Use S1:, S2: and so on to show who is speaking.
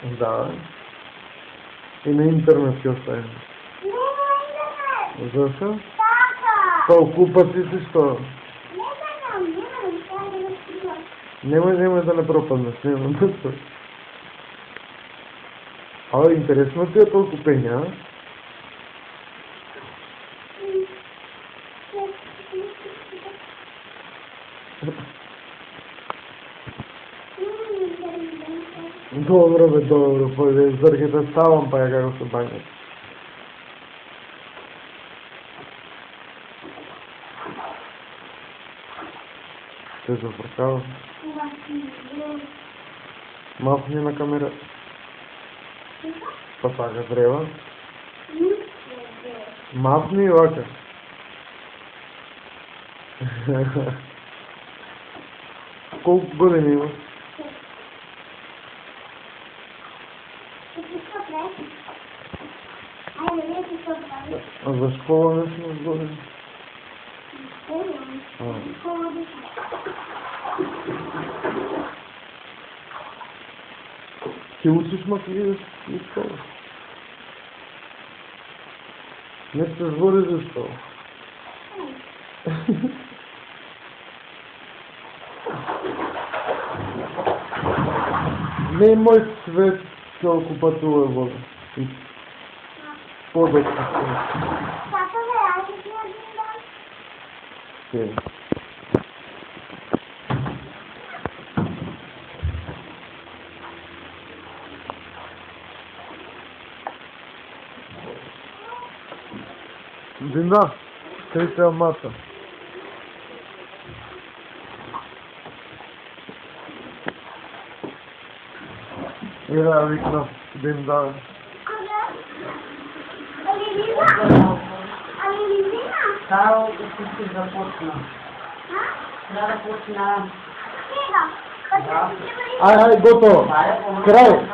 S1: Да. И на интернет ще оставим.
S2: Не на интернет.
S1: Защо?
S2: Така.
S1: Толкова пъти си що?
S2: Не знам, трябва да разкрива.
S1: Няма да не пропаднеш, няма да се. Абе, интересно ти е толкова пеня, а? Dobro bе, dobro, pojde, zdrhite stavom pa ja kako se banje. Te zafrkava. Махни на камера. Pa така treba. Махни и вака. Колко години има? А за школа не сме години? Ти учиш макияж и школа? Не се звори за школа. Не е мой свет колко пътува вода. По-дълго свет.
S2: Папа, аз ще я
S1: Окей. Дина, къде се мата? Ира, викна, дин да.
S3: Става, като си започна. Трябва да почна.
S1: Ай, готово. Край.